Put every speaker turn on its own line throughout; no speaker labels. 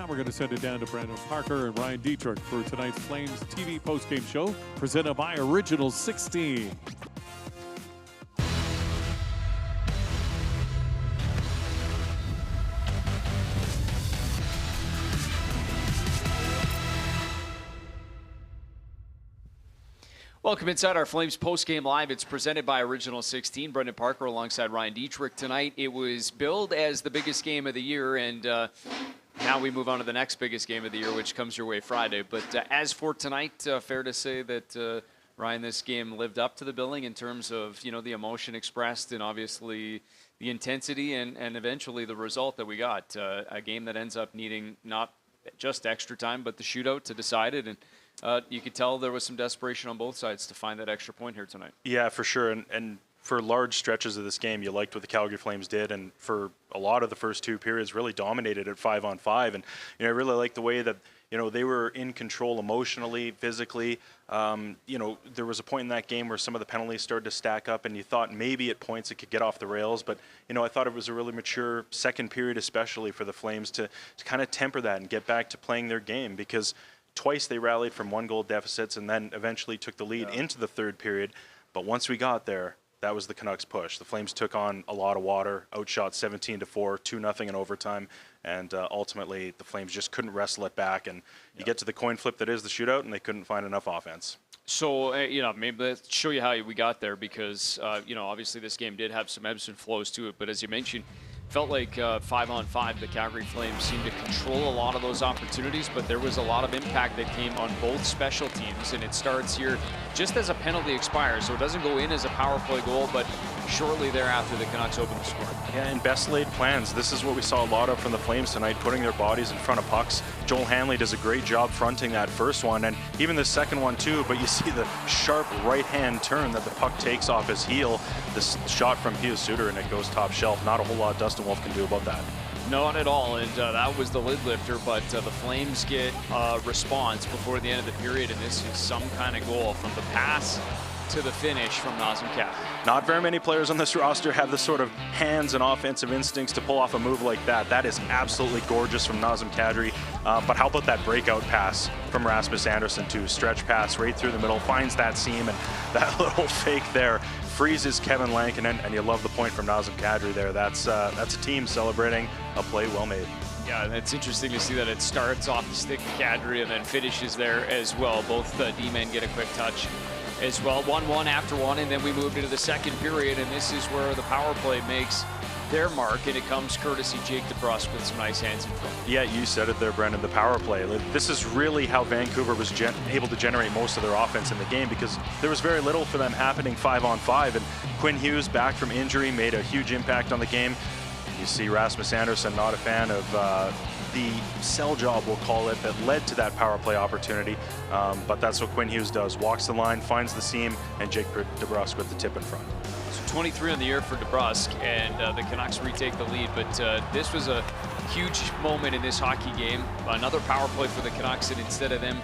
Now we're going to send it down to Brandon Parker and Ryan Dittrick for tonight's Flames TV postgame show, presented by Original 16.
Welcome inside our Flames postgame live. It's presented by Original 16. Brendan Parker alongside Ryan Dittrick tonight. It was billed as the biggest game of the year, and now we move on to the next biggest game of the year, which comes your way Friday. But as for tonight, fair to say that, Ryan, this game lived up to the billing in terms of, the emotion expressed and obviously the intensity and eventually the result that we got. A game that ends up needing not just extra time, but the shootout to decide it. And you could tell there was some desperation on both sides to find that extra point here tonight.
Yeah, for sure. And for large stretches of this game, you liked what the Calgary Flames did. And for a lot of the first two periods, really dominated at 5-on-5. And, I really liked the way that, they were in control emotionally, physically. There was a point in that game where some of the penalties started to stack up, and you thought maybe at points it could get off the rails. But, I thought it was a really mature second period, especially for the Flames, to kind of temper that and get back to playing their game, because twice they rallied from 1-goal deficits and then eventually took the lead into the third period. But once we got there, that was the Canucks' push. The Flames took on a lot of water, outshot 17-4, 2-0 in overtime, and ultimately the Flames just couldn't wrestle it back. And you get to the coin flip that is the shootout, and they couldn't find enough offense. So,
maybe let's show you how we got there, because, obviously this game did have some ebbs and flows to it. But as you mentioned, felt like 5-on-5, the Calgary Flames seemed to control a lot of those opportunities, but there was a lot of impact that came on both special teams, and it starts here just as a penalty expires, so it doesn't go in as a power play goal, but shortly thereafter the Canucks open the score.
Yeah, and best laid plans. This is what we saw a lot of from the Flames tonight, putting their bodies in front of pucks. Joel Hanley does a great job fronting that first one, and even the second one too, but you see the sharp right-hand turn that the puck takes off his heel. This shot from Pius Suter, and it goes top shelf. Not a whole lot Dustin Wolf can do about that.
Not at all, and that was the lid lifter, but the Flames get a response before the end of the period, and this is some kind of goal from the pass to the finish from Nazem Kadri.
Not very many players on this roster have the sort of hands and offensive instincts to pull off a move like that. That is absolutely gorgeous from Nazem Kadri. But how about that breakout pass from Rasmus Andersson too? Stretch pass right through the middle, finds that seam, and that little fake there freezes Kevin Lankinen, and you love the point from Nazem Kadri there. That's a team celebrating a play well made.
Yeah, and it's interesting to see that it starts off the stick of Kadri and then finishes there as well. Both D-men get a quick touch as well. 1-1 after one, and then we moved into the second period, and this is where the power play makes their mark, and it comes courtesy Jake DeBrusk with some nice hands in front.
Yeah, you said it there, Brendan, the power play. This is really how Vancouver was able to generate most of their offense in the game, because there was very little for them happening 5-on-5, and Quinn Hughes, back from injury, made a huge impact on the game. You see Rasmus Andersson, not a fan of the sell job, we'll call it, that led to that power play opportunity. But that's what Quinn Hughes does. Walks the line, finds the seam, and Jake DeBrusk with the tip in front.
So 23 on the year for DeBrusk, and the Canucks retake the lead. But this was a huge moment in this hockey game. Another power play for the Canucks, and instead of them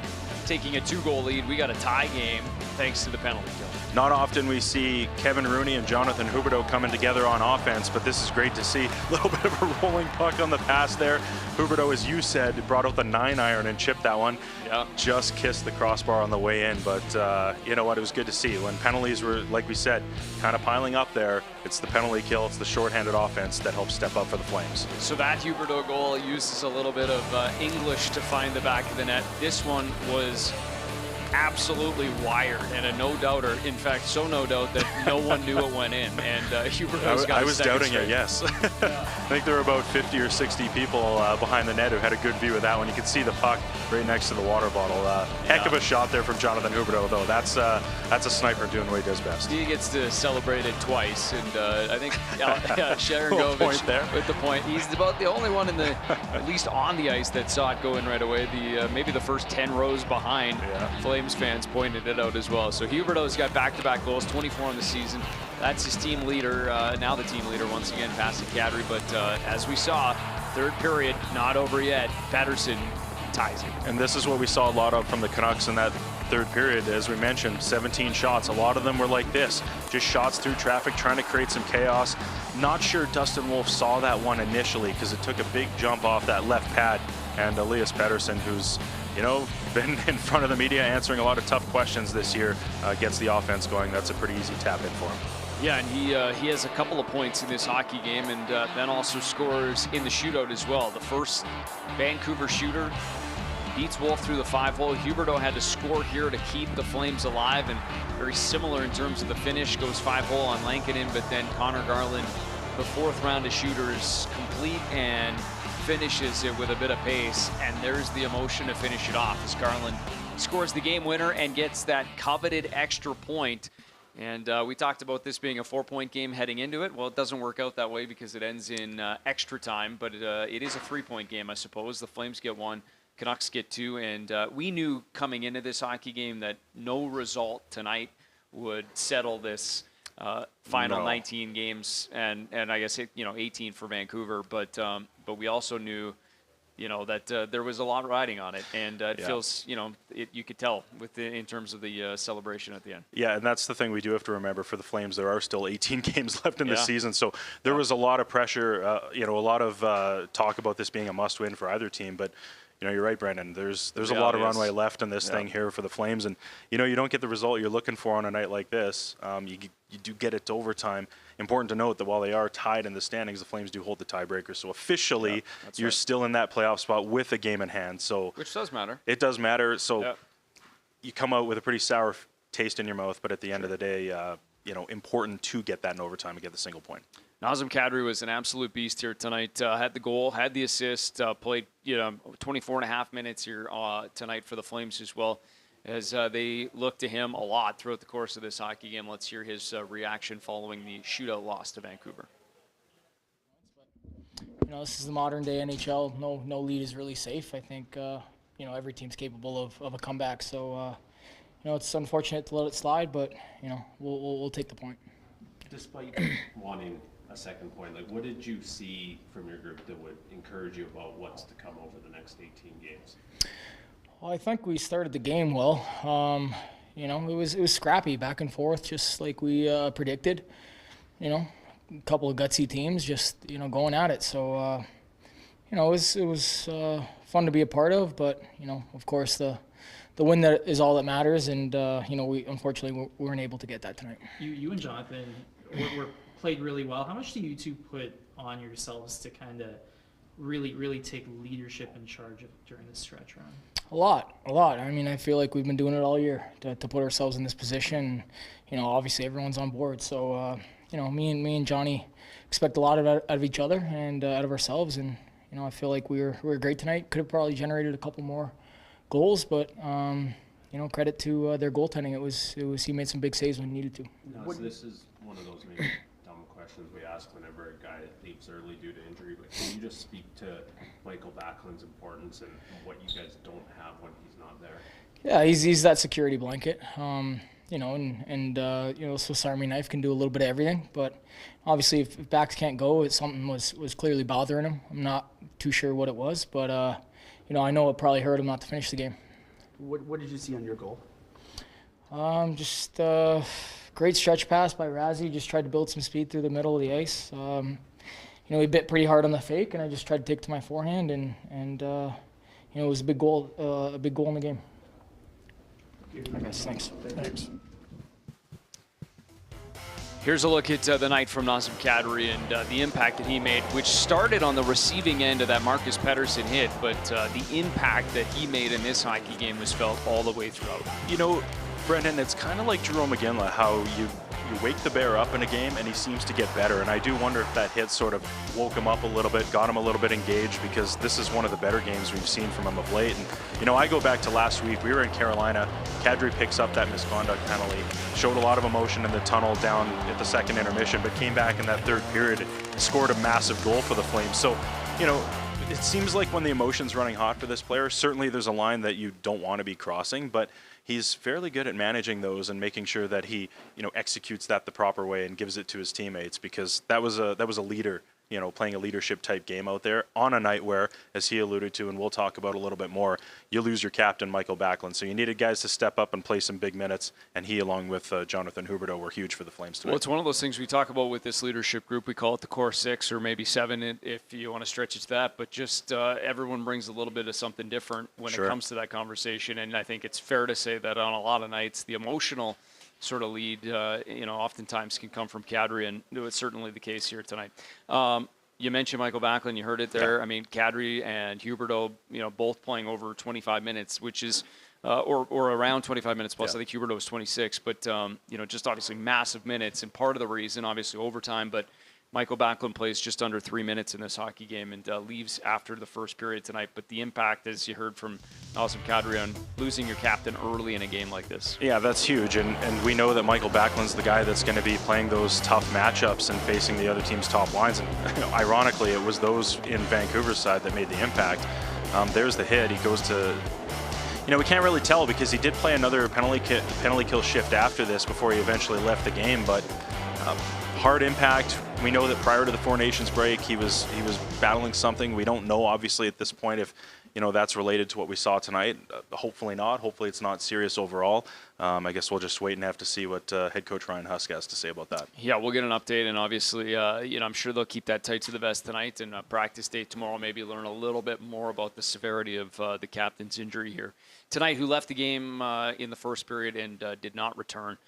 taking a 2-goal lead, we got a tie game thanks to the penalty kill.
Not often we see Kevin Rooney and Jonathan Huberdeau coming together on offense, but this is great to see. A little bit of a rolling puck on the pass there. Huberdeau, as you said, brought out the 9-iron and chipped that one.
Yeah.
Just kissed the crossbar on the way in, but you know what? It was good to see. When penalties were, like we said, kind of piling up there, it's the penalty kill, it's the shorthanded offense that helps step up for the Flames.
So that Huberdeau goal uses a little bit of English to find the back of the net. This one was absolutely wired, and a no-doubter. In fact, so no doubt that no one knew it went in, and Huberdeau's got
I was doubting it, yes.
Yeah.
I think there were about 50 or 60 people behind the net who had a good view of that one. You could see the puck right next to the water bottle. Heck of a shot there from Jonathan Huberdeau, though. That's a sniper doing what he does best.
He gets to celebrate it twice, and I think Sharon Govich with the point. He's about the only one in the, at least on the ice, that saw it going right away. The maybe the first 10 rows behind. Yeah. Flames fans pointed it out as well. So Huberdeau's got back-to-back goals, 24 on the season. That's his team leader, now the team leader once again, passing Kadri. But as we saw, third period, not over yet. Patterson ties it.
And this is what we saw a lot of from the Canucks in that third period. As we mentioned, 17 shots. A lot of them were like this, just shots through traffic, trying to create some chaos. Not sure Dustin Wolf saw that one initially, because it took a big jump off that left pad. And Elias Pettersson, who's, you know, been in front of the media answering a lot of tough questions this year, gets the offense going. That's a pretty easy tap in for him.
Yeah, and he has a couple of points in this hockey game, and then also scores in the shootout as well. The first Vancouver shooter beats Wolf through the 5-hole. Huberdeau had to score here to keep the Flames alive, and very similar in terms of the finish. Goes 5-hole on Lankinen, but then Connor Garland, the fourth round of shooters, complete and finishes it with a bit of pace. And there's the emotion to finish it off as Garland scores the game winner and gets that coveted extra point. And we talked about this being a 4-point game heading into it. Well, it doesn't work out that way because it ends in extra time, but it is a 3-point game, I suppose. The Flames get 1, Canucks get 2, and we knew coming into this hockey game that no result tonight would settle this final 19 games, and I guess 18 for Vancouver. But we also knew, that there was a lot riding on it, and it feels, you could tell in terms of the celebration at the end.
Yeah, and that's the thing we do have to remember for the Flames. There are still 18 games left in the season, so there was a lot of pressure, a lot of talk about this being a must-win for either team, but you're right, Brendan. There's a lot of runway left in this thing here for the Flames, and you don't get the result you're looking for on a night like this. You do get it to overtime. Important to note that while they are tied in the standings, the Flames do hold the tiebreaker. So officially, you're still in that playoff spot with a game in hand. So
which does matter.
It does matter. So you come out with a pretty sour taste in your mouth, but at the end of the day, important to get that in overtime and get the single point.
Nazem Kadri was an absolute beast here tonight. Had the goal, had the assist, played 24 and a half minutes here tonight for the Flames as well, as they look to him a lot throughout the course of this hockey game. Let's hear his reaction following the shootout loss to Vancouver.
This is the modern day NHL. No lead is really safe. I think every team's capable of a comeback. So it's unfortunate to let it slide, but we'll take the point.
Despite wanting a second point, what did you see from your group that would encourage you about what's to come over the next 18 games?
Well, I think we started the game well. It was scrappy, back and forth, just like we predicted. A couple of gutsy teams just going at it. So it was fun to be a part of. But of course the win that is all that matters. And we unfortunately weren't able to get that tonight.
You and Jonathan were played really well. How much do you two put on yourselves to kind of really take leadership and charge during this stretch run?
A lot. I mean, I feel like we've been doing it all year to put ourselves in this position. Obviously everyone's on board. So, me and Johnny expect a lot out of each other and out of ourselves. And, I feel like we were great tonight. Could have probably generated a couple more goals, but, credit to their goaltending. It was he made some big saves when he needed to.
No, so this is one of those maybe dumb questions we ask whenever a guy leaves early due to injury, but can you just speak to Michael Backlund's importance and what you guys don't have when he's not there?
Yeah, he's that security blanket. Swiss Army knife can do a little bit of everything, but obviously if backs can't go, something was clearly bothering him. I'm not too sure what it was, but I know it probably hurt him not to finish the game.
What did you see on your goal?
Just great stretch pass by Razzie. Just tried to build some speed through the middle of the ice. He bit pretty hard on the fake, and I just tried to take it to my forehand, and it was a big goal in the game. I guess. Thanks.
Here's a look at the night from Nazem Kadri and the impact that he made, which started on the receiving end of that Marcus Pettersson hit, but the impact that he made in this hockey game was felt all the way throughout.
Brendan, it's kind of like Jerome McGinley, how you wake the Bear up in a game and he seems to get better. And I do wonder if that hit sort of woke him up a little bit, got him a little bit engaged, because this is one of the better games we've seen from him of late. And, I go back to last week. We were in Carolina. Kadri picks up that misconduct penalty, showed a lot of emotion in the tunnel down at the second intermission, but came back in that third period and scored a massive goal for the Flames. So, it seems like when the emotion's running hot for this player, certainly there's a line that you don't want to be crossing, but he's fairly good at managing those and making sure that he, executes that the proper way and gives it to his teammates, because that was a leader playing a leadership type game out there on a night where, as he alluded to, and we'll talk about a little bit more, you lose your captain, Michael Backlund. So you needed guys to step up and play some big minutes, and he, along with Jonathan Huberdeau, were huge for the Flames tonight.
Well, it's one of those things we talk about with this leadership group. We call it the core 6 or maybe 7 if you want to stretch it to that, but just everyone brings a little bit of something different when
Sure.
it comes to that conversation, and I think it's fair to say that on a lot of nights, the emotional sort of lead, oftentimes can come from Kadri, and it's certainly the case here tonight. You mentioned Michael Backlund. You heard it there.
Yeah.
I mean, Kadri and Huberdeau, both playing over 25 minutes, which is or around 25 minutes plus.
Yeah.
I think Huberdeau was 26, but just obviously massive minutes, and part of the reason, obviously overtime, but Michael Backlund plays just under 3 minutes in this hockey game and leaves after the first period tonight. But the impact, as you heard from Nazem Kadri, on losing your captain early in a game like this.
Yeah, that's huge, and we know that Michael Backlund's the guy that's going to be playing those tough matchups and facing the other team's top lines. And ironically, it was those in Vancouver's side that made the impact. There's the hit. He goes to, we can't really tell because he did play another penalty kill shift after this before he eventually left the game, but hard impact. We know that prior to the Four Nations break, he was battling something. We don't know, obviously, at this point if that's related to what we saw tonight. Hopefully not. Hopefully it's not serious overall. I guess we'll just wait and have to see what head coach Ryan Huska has to say about that.
Yeah, we'll get an update, and obviously, I'm sure they'll keep that tight to the vest tonight, and practice day tomorrow, maybe learn a little bit more about the severity of the captain's injury here tonight, who left the game in the first period and did not return.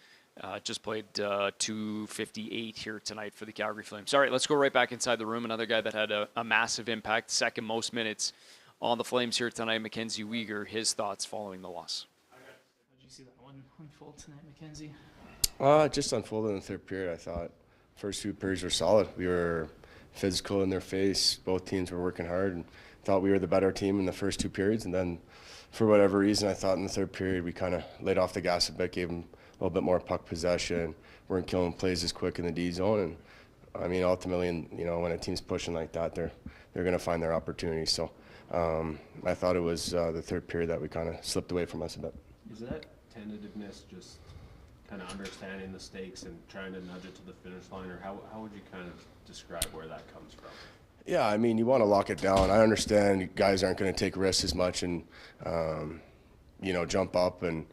Just played 2:58 here tonight for the Calgary Flames. All right, let's go right back inside the room. Another guy that had a massive impact, second most minutes on the Flames here tonight, Mackenzie Weegar. His thoughts following the loss.
How did you see that one unfold tonight, Mackenzie?
It just unfolded in the third period. I thought first two periods were solid. We were physical in their face. Both teams were working hard, and thought we were the better team in the first two periods. And then, for whatever reason, I thought in the third period we kind of laid off the gas a bit, gave them a little bit more puck possession, weren't killing plays as quick in the D zone, and I mean ultimately, when a team's pushing like that, they're going to find their opportunity. So I thought it was the third period that we kind of slipped away from us a bit.
Is that tentativeness just kind of understanding the stakes and trying to nudge it to the finish line, or how would you kind of describe where that comes from?
Yeah, I mean, you want to lock it down. I understand guys aren't going to take risks as much and jump up and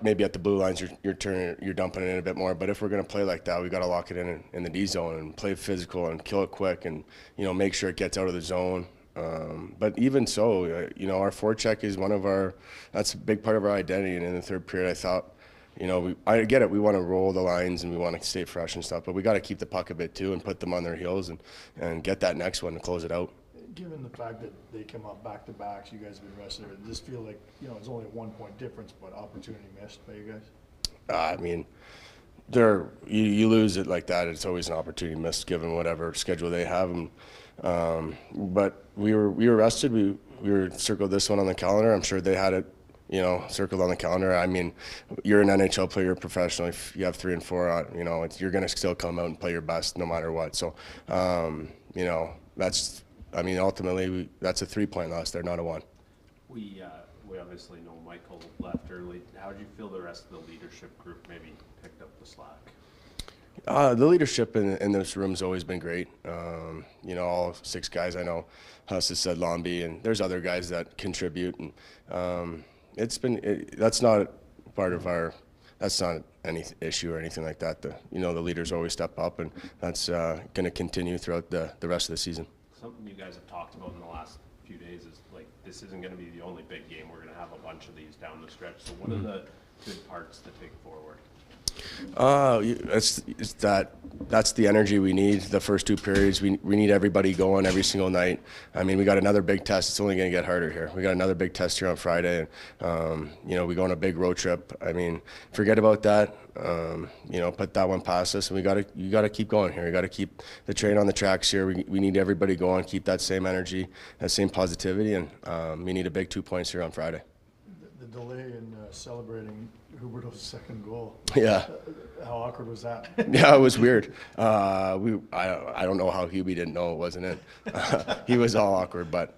maybe at the blue lines you're dumping it in a bit more. But if we're going to play like that, we got to lock it in the D zone and play physical and kill it quick and make sure it gets out of the zone. But even so, our forecheck is that's a big part of our identity. And in the third period, I thought, I get it. We want to roll the lines and we want to stay fresh and stuff, but we got to keep the puck a bit too and put them on their heels and get that next one to close it out.
Given the fact that they come up back-to-backs, you guys have been rested, does this feel like, it's only a 1 point difference, but opportunity missed by you guys?
I mean, you lose it like that, it's always an opportunity missed given whatever schedule they have. But we were rested. We were circled this one on the calendar. I'm sure they had it, circled on the calendar. I mean, you're an NHL player, you're a professional. If you have 3 and 4, you're going to still come out and play your best no matter what. So, ultimately, that's a 3-point loss there, not a 1.
We obviously know Michael left early. How did you feel the rest of the leadership group maybe picked up the slack?
The leadership in this room's always been great. All 6 guys I know, Huska said Lombi, and there's other guys that contribute. And that's not part of that's not any issue or anything like that. The leaders always step up, and that's going to continue throughout the rest of the season.
Something you guys have talked about in the last few days is this isn't going to be the only big game. We're going to have a bunch of these down the stretch. So what are the good parts to take forward?
That's the energy we need. The first 2 periods, we need everybody going every single night. I mean, we got another big test. It's only going to get harder here. We got another big test here on Friday, and we go on a big road trip. I mean, forget about that. Put that one past us, and you got to keep going here. You got to keep the train on the tracks here. We need everybody going. Keep that same energy, that same positivity, and we need a big 2 points here on Friday.
The delay in celebrating Huberdeau's second goal.
Yeah.
How awkward was that?
Yeah, it was weird. I don't know how Hubie didn't know it wasn't in. He was all awkward, but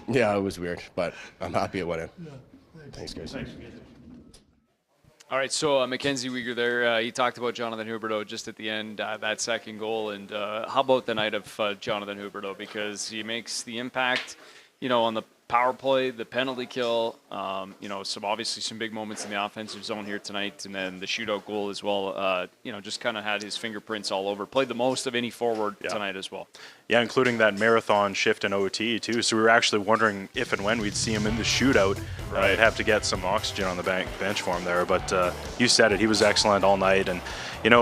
yeah, it was weird. But I'm happy it went in.
Yeah,
Thanks, guys.
All All right, so Mackenzie Weegar there, he talked about Jonathan Huberdeau just at the end, that second goal. And how about the night of Jonathan Huberdeau? Because he makes the impact, on the power play, the penalty kill, obviously some big moments in the offensive zone here tonight. And then the shootout goal as well, just kind of had his fingerprints all over. Played the most of any forward tonight as well.
Yeah, including that marathon shift in OT too. So we were actually wondering if and when we'd see him in the shootout. I'd have to get some oxygen on the bench for him there. But you said it, he was excellent all night. And,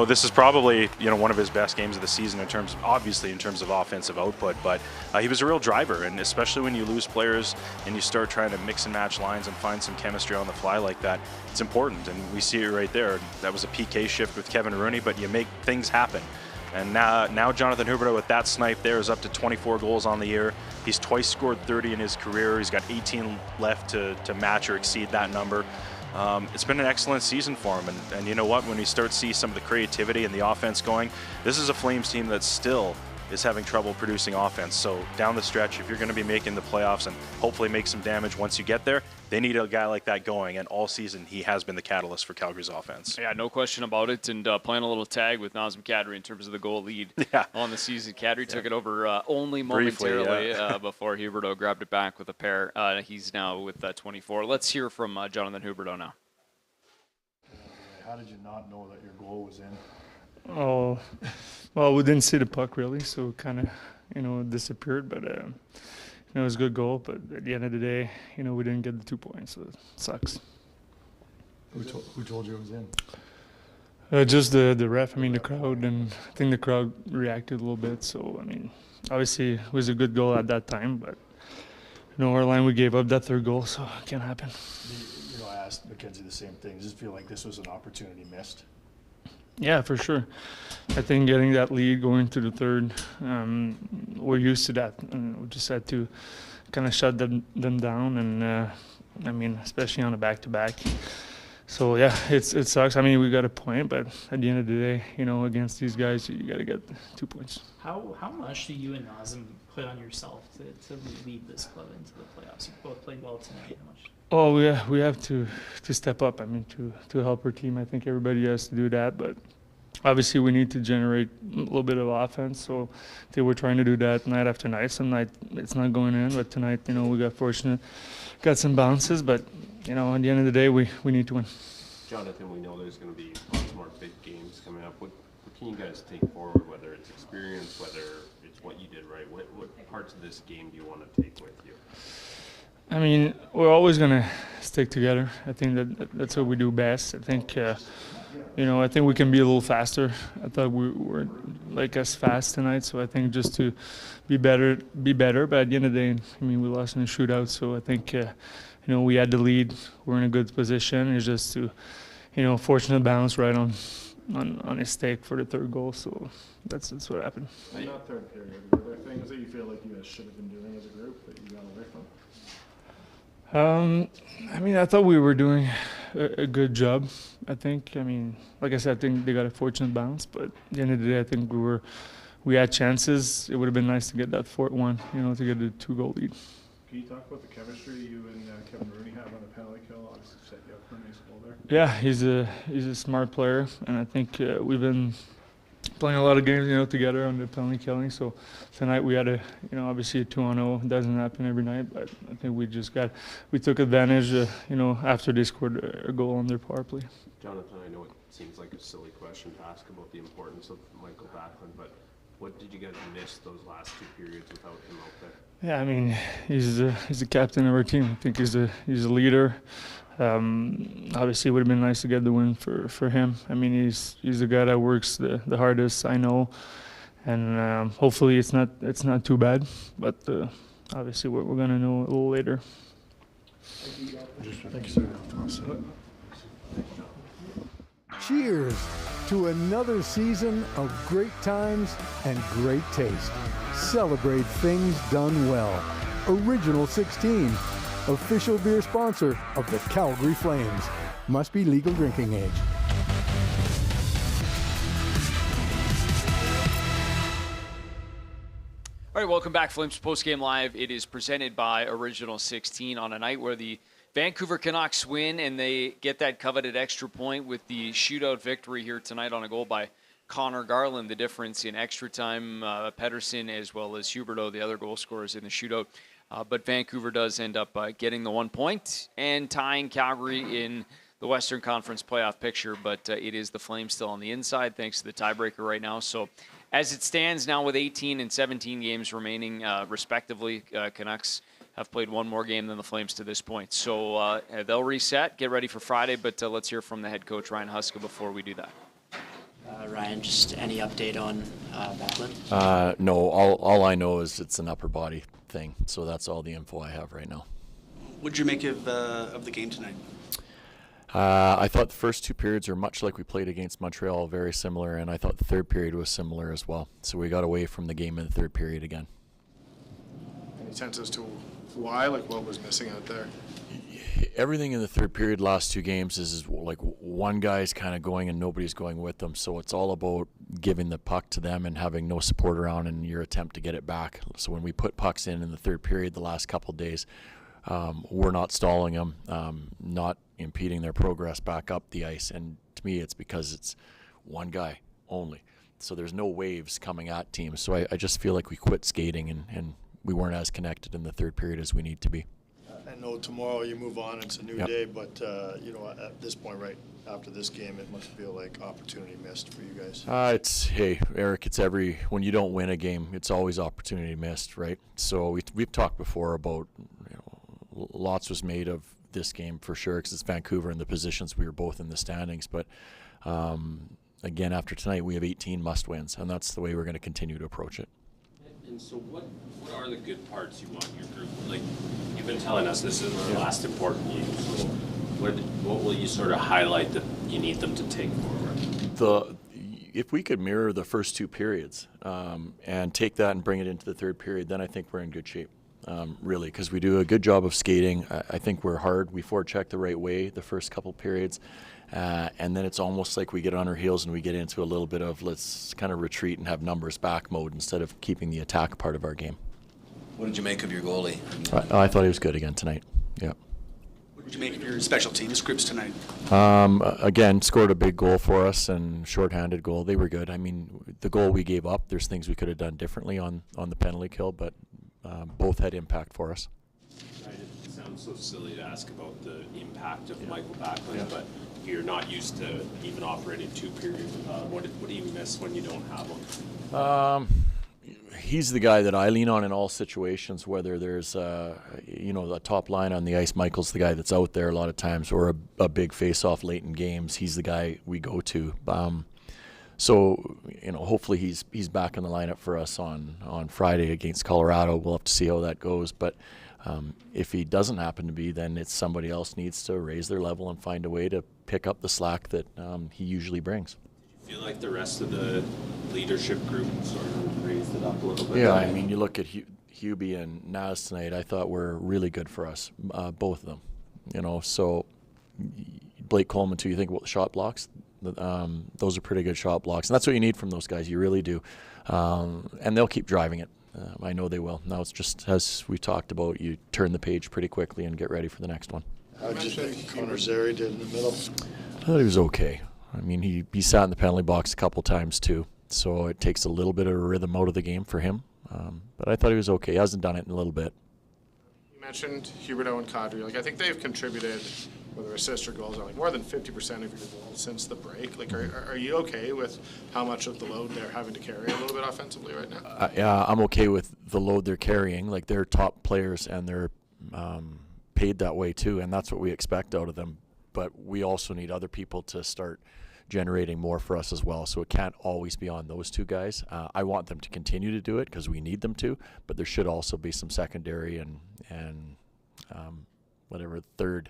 this is probably, one of his best games of the season in terms of offensive output. But he was a real driver. And especially when you lose players and you start trying to mix and match lines and find some chemistry on the fly like that, it's important. And we see it right there. That was a PK shift with Kevin Rooney, but you make things happen. And now Jonathan Huberdeau with that snipe there is up to 24 goals on the year. He's twice scored 30 in his career. He's got 18 left to match or exceed that number. It's been an excellent season for him. And you know what? When you start to see some of the creativity and the offense going, this is a Flames team that still is having trouble producing offense. So down the stretch, if you're going to be making the playoffs and hopefully make some damage once you get there, they need a guy like that going. And all season, he has been the catalyst for Calgary's offense.
Yeah, no question about it. And playing a little tag with Nazem Kadri in terms of the goal lead on the season. Kadri took it over only momentarily before Huberdeau grabbed it back with a pair. He's now with 24. Let's hear from Jonathan Huberdeau now.
How did you not know that your goal was in?
Oh, well, we didn't see the puck really, so it kind of, disappeared. But it was a good goal. But at the end of the day, we didn't get the 2 points, so it sucks.
Who told you it was in?
Just the ref. The crowd, and I think the crowd reacted a little bit. So obviously it was a good goal at that time, but our line, we gave up that third goal, so it can't happen.
I asked Mackenzie the same thing. Does it feel like this was an opportunity missed?
Yeah, for sure. I think getting that lead going to the third, we're used to that. And we just had to kind of shut them down, and especially on a back-to-back. So yeah, it sucks. We got a point, but at the end of the day, against these guys, you got to get 2 points.
How much do you and Nazem put on yourself to lead this club into the playoffs? You both played well tonight. How much?
Oh, we have to step up. To help our team. I think everybody has to do that, but obviously we need to generate a little bit of offense. So I think we're trying to do that night after night. Some night it's not going in, but tonight, we got fortunate, got some bounces. But at the end of the day, we need to win.
Jonathan, we know there's going to be lots more big games coming up. What can you guys take forward? Whether it's experience, whether it's what you did right. What parts of this game do you want to take with you?
We're always going to stick together. I think that's what we do best. I think, I think we can be a little faster. I thought we weren't as fast tonight, so I think just to be better. But at the end of the day, we lost in the shootout, so I think, we had the lead. We're in a good position. It's just to, fortunate bounce right on his stake for the third goal. So that's what happened.
In that third period, were there things that you feel like you guys should have been doing as a group that you got away from?
I thought we were doing a good job. I think. Like I said, I think they got a fortunate bounce, but at the end of the day, I think we had chances. It would have been nice to get that fourth one, to get a 2-goal lead.
Can you talk about the chemistry you and Kevin Rooney have on the penalty kill? Obviously, set you up for a nice goal there.
Yeah, he's a smart player, and I think we've been playing a lot of games, together on the penalty killing. So tonight we had obviously a 2-on-0. It doesn't happen every night, but I think we took advantage, after they scored a goal on their power play.
Jonathan, I know it seems like a silly question to ask about the importance of Michael Backlund, but what did you guys miss those last 2 periods without him out there?
Yeah, he's the captain of our team. I think he's a leader. Obviously, it would have been nice to get the win for him. He's the guy that works the hardest, I know, and hopefully it's not too bad. But obviously, we're gonna know a little later.
Thank you, sir.
Cheers to another season of great times and great taste. Celebrate things done well. Original 16. Official beer sponsor of the Calgary Flames. Must be legal drinking age.
All right, welcome back, Flames Postgame Live. It is presented by Original 16 on a night where the Vancouver Canucks win, and they get that coveted extra point with the shootout victory here tonight on a goal by Connor Garland. The difference in extra time, Pettersson as well as Huberdeau, the other goal scorers in the shootout. But Vancouver does end up getting the 1 point and tying Calgary in the Western Conference playoff picture. But it is the Flames still on the inside thanks to the tiebreaker right now. So as it stands now with 18 and 17 games remaining respectively, Canucks have played one more game than the Flames to this point. So they'll reset, get ready for Friday. But let's hear from the head coach, Ryan Huska, before we do that.
Ryan, just any update on Backlund?
No, all I know is it's an upper body thing, so that's all the info I have right now.
What did you make of the game tonight?
I thought the first two periods are much like we played against Montreal, very similar, and I thought the third period was similar as well. So we got away from the game in the third period again.
Any sense as to why, like what was missing out there?
Everything in the third period last two games is like one guy's kind of going and nobody's going with them. So it's all about giving the puck to them and having no support around in your attempt to get it back. So when we put pucks in the third period the last couple of days, we're not stalling them, not impeding their progress back up the ice. And to me, it's because it's one guy only. So there's no waves coming at teams. So I just feel like we quit skating and we weren't as connected in the third period as we need to be.
I know tomorrow you move on, it's a new
Yep.
day, but at this point, right after this game, it must feel like opportunity missed for you guys.
Hey, Eric, when you don't win a game, it's always opportunity missed, right? So we've talked before about, lots was made of this game for sure because it's Vancouver and the positions we were both in the standings. But again, after tonight, we have 18 must-wins, and that's the way we're going to continue to approach it.
And so what are the good parts you want in your group? Like, you've been telling us this is the last important game. So what will you sort of highlight that you need them to take forward?
If we could mirror the first two periods and take that and bring it into the third period, then I think we're in good shape, really, because we do a good job of skating. I think we're hard. We forecheck the right way the first couple periods. And then it's almost like we get on our heels and we get into a little bit of let's kind of retreat and have numbers back mode instead of keeping the attack part of our game.
What did you make of your goalie?
I thought he was good again tonight. Yeah.
What did you make of your special teams groups tonight?
Again, scored a big goal for us and shorthanded goal. They were good. I mean, the goal we gave up, there's things we could have done differently on the penalty kill, but both had impact for us.
It sounds so silly to ask about the impact of Michael Backlund, but you're not used to even operating two periods. What do you miss when you don't have him?
He's the guy that I lean on in all situations, whether there's a top line on the ice. Michael's the guy that's out there a lot of times, or a big face-off late in games. He's the guy we go to. So hopefully he's back in the lineup for us on Friday against Colorado. We'll have to see how that goes, but if he doesn't happen to be, then it's somebody else needs to raise their level and find a way to pick up the slack that he usually brings.
Do you feel like the rest of the leadership group sort of raised it up a little bit?
Yeah, I mean, you look at Hubie and Naz tonight, I thought were really good for us, both of them. So Blake Coleman too, you think about the shot blocks? Those are pretty good shot blocks. And that's what you need from those guys, you really do. And they'll keep driving it. I know they will. Now it's just, as we talked about, you turn the page pretty quickly and get ready for the next one.
How did you think Connor Zary did in the middle?
I thought he was okay. I mean, he sat in the penalty box a couple times too, so it takes a little bit of a rhythm out of the game for him. But I thought he was okay. He hasn't done it in a little bit.
You mentioned Huberdeau and Kadri. Like, I think they've contributed, whether assists or goals, on like more than 50% of your goals since the break. Like, are you okay with how much of the load they're having to carry a little bit offensively right now?
Yeah, I'm okay with the load they're carrying. Like, they're top players and they're paid that way too, and that's what we expect out of them. But we also need other people to start generating more for us as well. So it can't always be on those two guys. I want them to continue to do it because we need them to, but there should also be some secondary and whatever third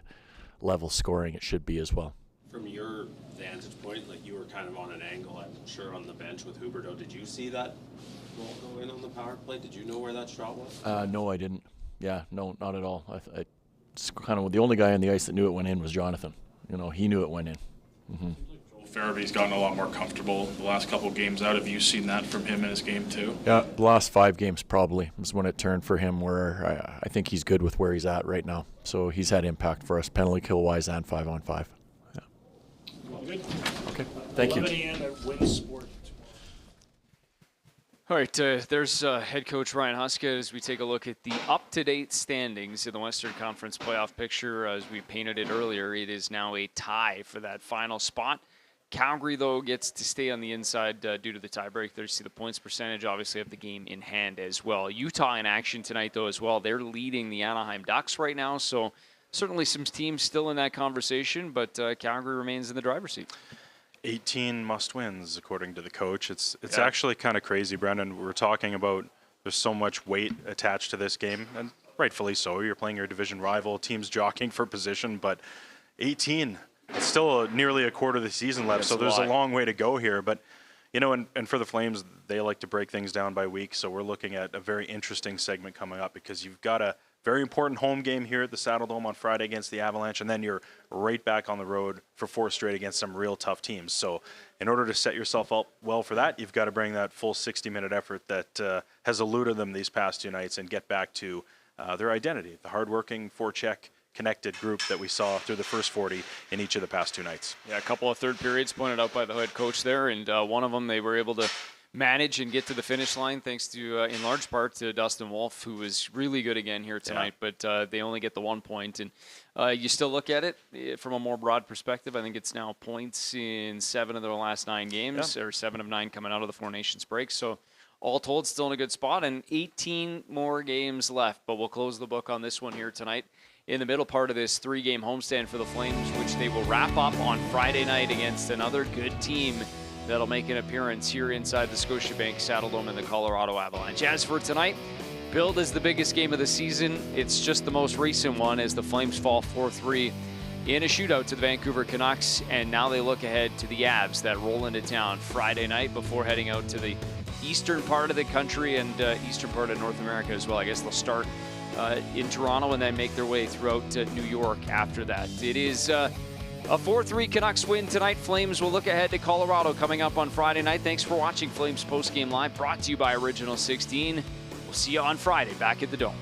level scoring it should be as well.
From your vantage point, like you were kind of on an angle, I'm sure, on the bench with Huberdeau. Did you see that goal go in on the power play? Did you know where that shot was?
No, I didn't. Yeah, no, not at all. It's kind of the only guy on the ice that knew it went in was Jonathan. He knew it went in. Mm-hmm.
Joel
Farabee's gotten a lot more comfortable the last couple of games out. Have you seen that from him in his game too?
Yeah, the last 5 games probably was when it turned for him, where I think he's good with where he's at right now. So he's had impact for us, penalty kill wise and 5-on-5. Yeah.
Well, good.
Okay, thank you.
11 a.m. at Win Sport.
All right, there's head coach Ryan Huska as we take a look at the up-to-date standings in the Western Conference playoff picture. As we painted it earlier, it is now a tie for that final spot. Calgary, though, gets to stay on the inside due to the tiebreak. There you see the points percentage, obviously have the game in hand as well. Utah in action tonight, though, as well. They're leading the Anaheim Ducks right now, so certainly some teams still in that conversation, but Calgary remains in the driver's seat.
18 must-wins, according to the coach. It's actually kind of crazy, Brendan. We're talking about there's so much weight attached to this game, and rightfully so. You're playing your division rival, teams jockeying for position, but 18, it's still nearly a quarter of the season left, so there's a long way to go here. But, you know, and for the Flames, they like to break things down by week, so we're looking at a very interesting segment coming up because you've got a very important home game here at the Saddle Dome on Friday against the Avalanche, and then you're right back on the road for 4 straight against some real tough teams. So in order to set yourself up well for that, you've got to bring that full 60-minute effort that has eluded them these past 2 nights and get back to their identity, the hardworking, forecheck, connected group that we saw through the first 40 in each of the past 2 nights.
Yeah, a couple of third periods pointed out by the head coach there, and one of them they were able to manage and get to the finish line thanks to, in large part, to Dustin Wolf, who was really good again here tonight, but they only get the 1 point. And you still look at it from a more broad perspective. I think it's now points in 7 of their last 9 games, or 7 of 9 coming out of the Four Nations break. So all told, still in a good spot, and 18 more games left. But we'll close the book on this one here tonight in the middle part of this 3-game homestand for the Flames, which they will wrap up on Friday night against another good team that'll make an appearance here inside the Scotiabank Saddledome in the Colorado Avalanche. As for tonight, billed as the biggest game of the season, it's just the most recent one as the Flames fall 4-3 in a shootout to the Vancouver Canucks, and now they look ahead to the Avs that roll into town Friday night before heading out to the eastern part of the country and eastern part of North America as well. I guess they'll start in Toronto and then make their way throughout New York after that. It is a 4-3 Canucks win tonight. Flames will look ahead to Colorado coming up on Friday night. Thanks for watching Flames Postgame Live, brought to you by Original 16. We'll see you on Friday back at the Dome.